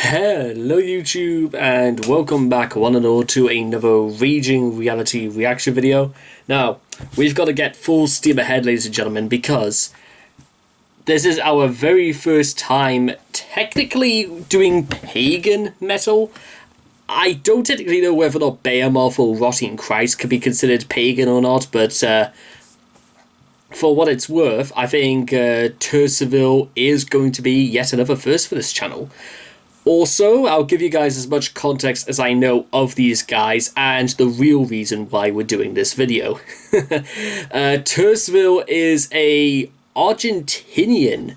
Hello YouTube and welcome back one and all to another Raging Reality reaction video. Now, we've got to get full steam ahead, ladies and gentlemen, because this is our very first time technically doing Pagan Metal. I don't technically know whether or not Behemoth or Rotting Christ could be considered pagan or not, but for what it's worth, I think Tersivel is going to be yet another first for this channel. Also, I'll give you guys as much context as I know of these guys and the real reason why we're doing this video. Tersivel is a Argentinian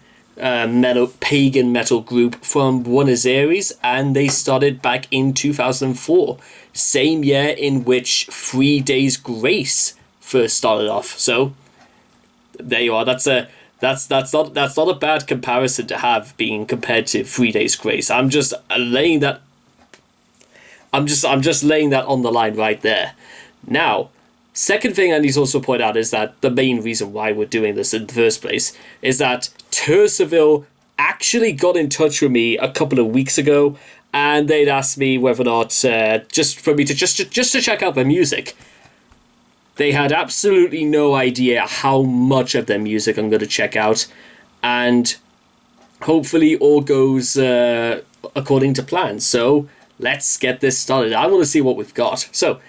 pagan metal group from Buenos Aires, and they started back in 2004, same year in which 3 Days Grace first started off. So there you are. That's not a bad comparison to have being compared to 3 Days Grace. I'm just laying that on the line right there. Now, second thing I need to also point out is that the main reason why we're doing this in the first place is that Tersivel actually got in touch with me a couple of weeks ago, and they'd asked me whether or not just to check out their music. They had absolutely no idea how much of their music I'm going to check out, and hopefully all goes according to plan. So let's get this started. I want to see what we've got. So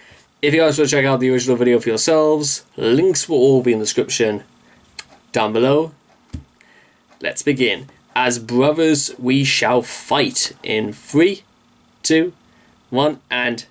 if you guys want to check out the original video for yourselves, links will all be in the description down below. Let's begin. As brothers we shall fight in 3, 2, 1, and...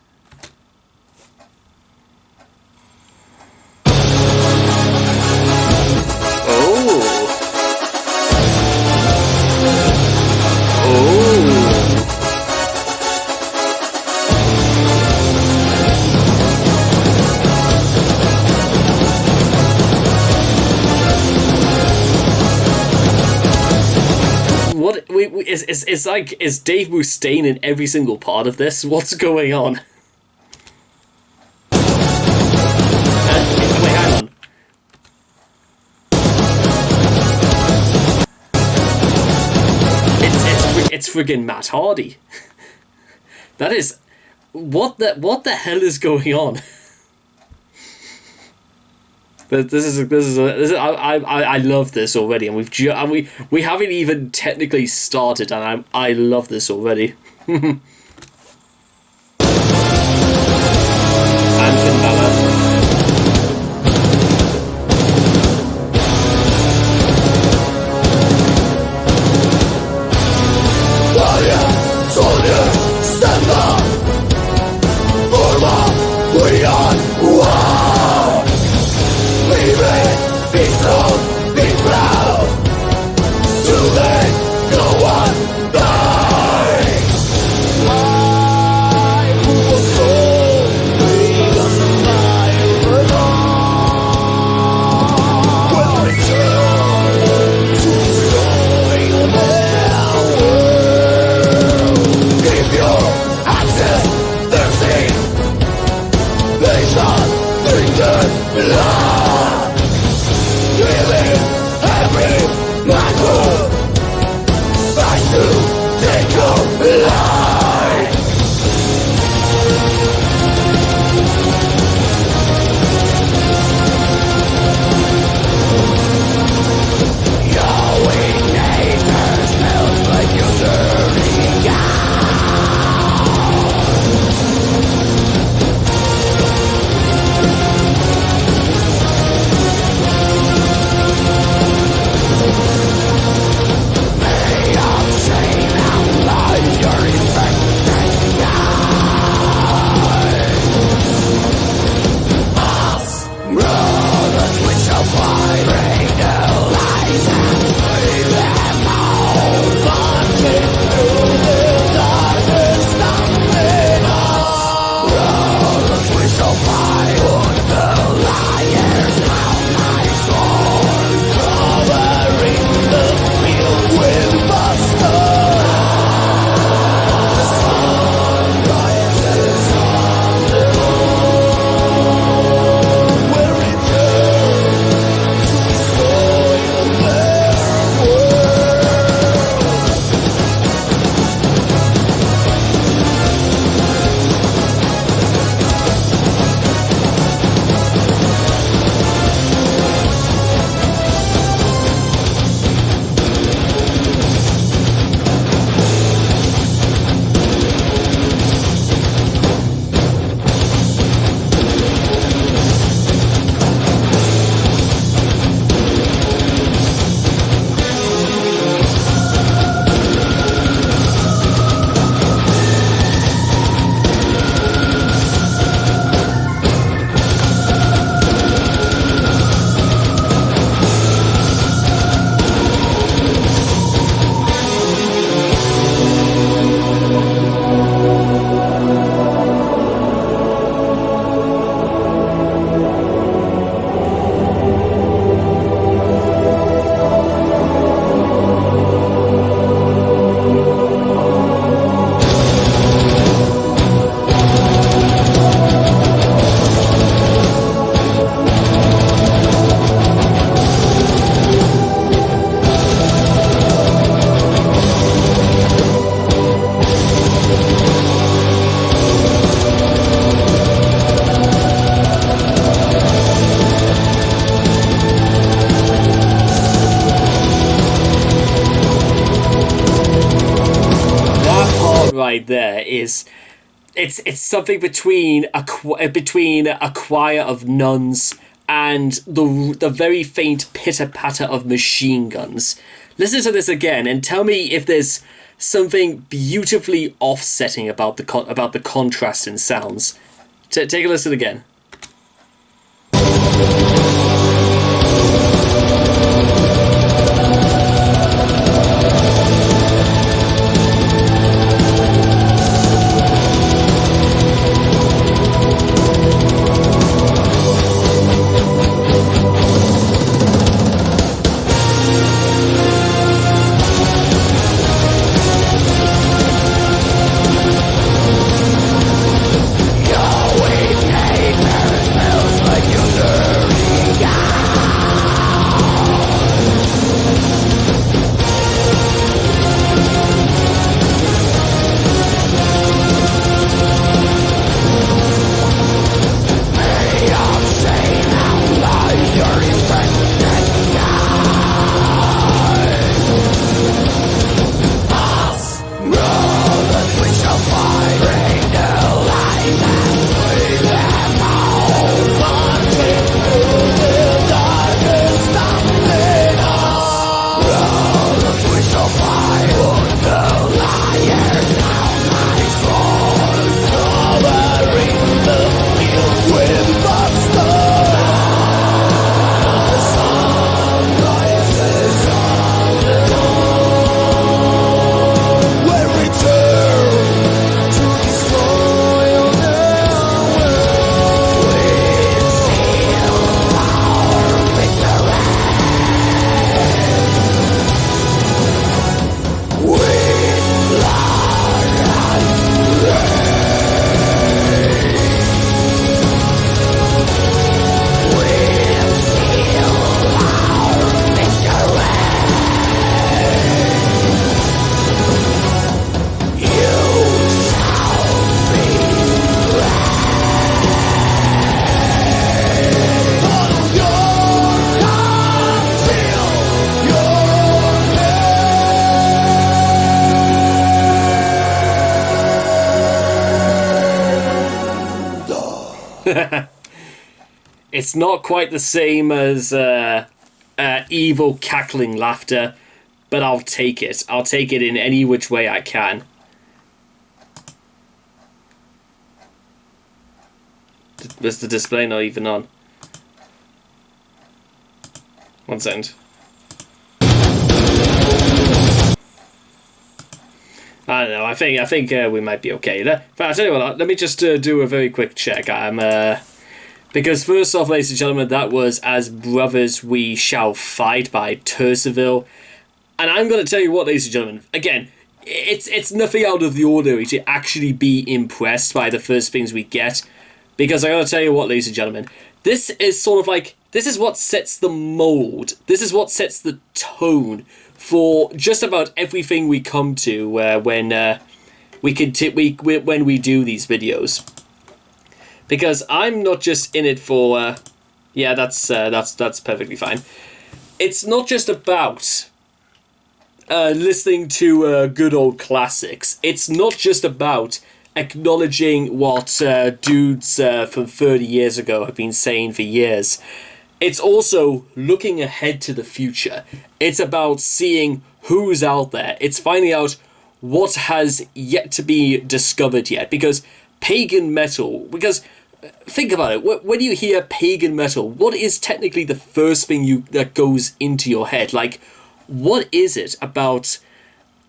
It's like, is Dave Mustaine in every single part of this? What's going on? Wait, hang on. It's friggin' Matt Hardy. That is, what the hell is going on? I love this already, and we haven't even technically started, and I love this already. And Finn Balor. right there is it's something between a choir of nuns and the very faint pitter patter of machine guns. Listen to this again and tell me if there's something beautifully offsetting about the contrast in sounds. Take a listen again. It's not quite the same as evil cackling laughter, but I'll take it. I'll take it in any which way I can. Was the display not even on? 1 second. I don't know. I think we might be okay there. But I'll tell you what. Let me just do a very quick check. Because first off, ladies and gentlemen, that was As Brothers We Shall Fight by Tersivel. And I'm going to tell you what, ladies and gentlemen, again, it's nothing out of the ordinary to actually be impressed by the first things we get. Because I got to tell you what, ladies and gentlemen, this is sort of like, this is what sets the mold. This is what sets the tone for just about everything we come to when we do these videos. Because I'm not just in it for, yeah, that's perfectly fine. It's not just about listening to good old classics. It's not just about acknowledging what dudes from 30 years ago have been saying for years. It's also looking ahead to the future. It's about seeing who's out there. It's finding out what has yet to be discovered yet. Because Pagan Metal, because think about it, when you hear Pagan Metal, what is technically the first thing that goes into your head? Like, what is it about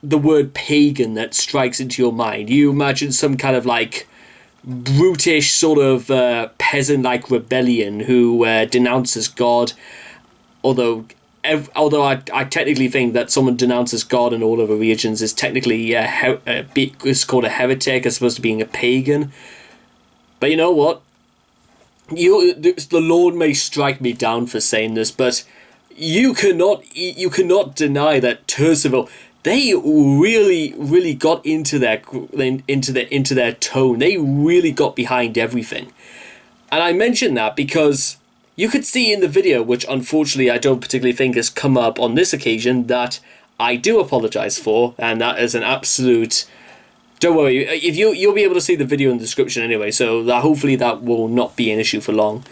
the word pagan that strikes into your mind? You imagine some kind of like brutish sort of peasant-like rebellion who denounces God, although I technically think that someone denounces God in all other religions is technically is called a heretic as opposed to being a pagan. But you know what? The Lord may strike me down for saying this, but you cannot deny that Tersivel, they really got into their tone. They really got behind everything. And I mention that because you could see in the video, which unfortunately I don't particularly think has come up on this occasion, that I do apologize for, and that is an absolute Don't worry, if you'll be able to see the video in the description anyway, so that hopefully that will not be an issue for long.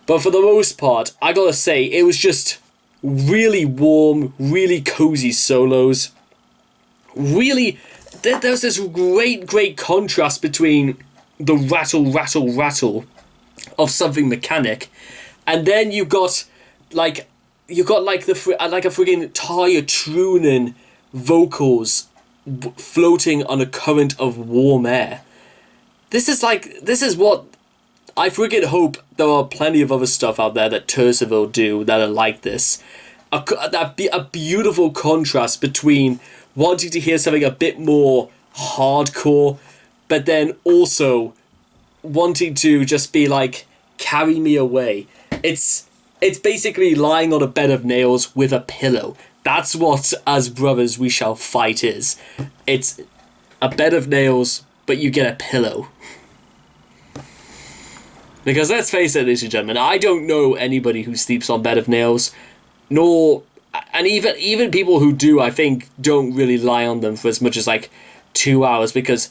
But for the most part, I gotta say, it was just really warm, really cozy solos. Really, there's this great contrast between the rattle of something mechanic, and then you got like the like a friggin' Tarja Turunen vocals floating on a current of warm air. This is what I friggin' hope there are plenty of other stuff out there that Tersivel do that are like this. A beautiful contrast between wanting to hear something a bit more hardcore, but then also wanting to just be like, carry me away. It's basically lying on a bed of nails with a pillow. That's what As Brothers We Shall Fight is. It's a bed of nails, but you get a pillow. Because let's face it, ladies and gentlemen, I don't know anybody who sleeps on bed of nails, and even people who do, I think, don't really lie on them for as much as like 2 hours, because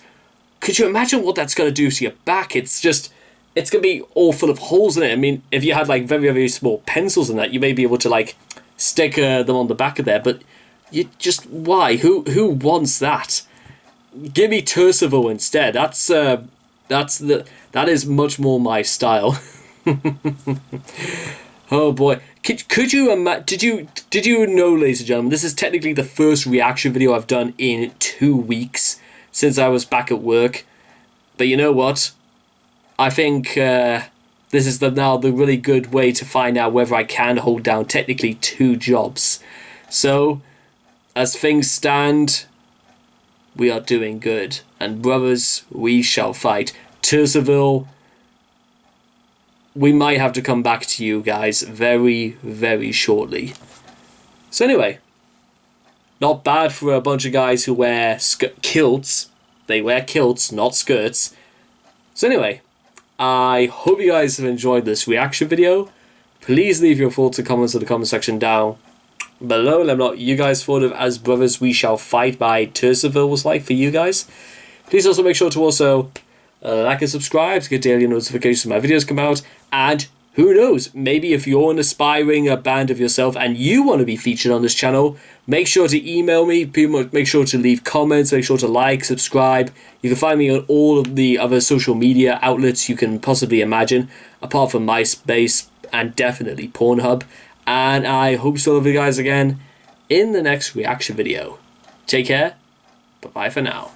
could you imagine what that's going to do to your back? It's going to be all full of holes in it. I mean, if you had like very, very small pencils in that, you may be able to like stick them on the back of there, but you just, why? Who wants that? Give me Tersivel instead. That is much more my style. Oh boy. Could you did you know, ladies and gentlemen, this is technically the first reaction video I've done in 2 weeks since I was back at work. But you know what? I think this is now the really good way to find out whether I can hold down technically 2 jobs. So, as things stand, we are doing good. And brothers, we shall fight. Tersivel, we might have to come back to you guys very, very shortly. So anyway, not bad for a bunch of guys who wear kilts. They wear kilts, not skirts. So anyway, I hope you guys have enjoyed this reaction video. Please leave your thoughts and comments in the comment section down below. Let me know what you guys thought of As Brothers We Shall Fight by Tersivel was like for you guys. Please also make sure to also like and subscribe to get daily notifications when my videos come out. And who knows, maybe if you're an aspiring band of yourself and you want to be featured on this channel, make sure to email me, make sure to leave comments, make sure to like, subscribe. You can find me on all of the other social media outlets you can possibly imagine, apart from MySpace and definitely Pornhub. And I hope to see all of you guys again in the next reaction video. Take care, bye-bye for now.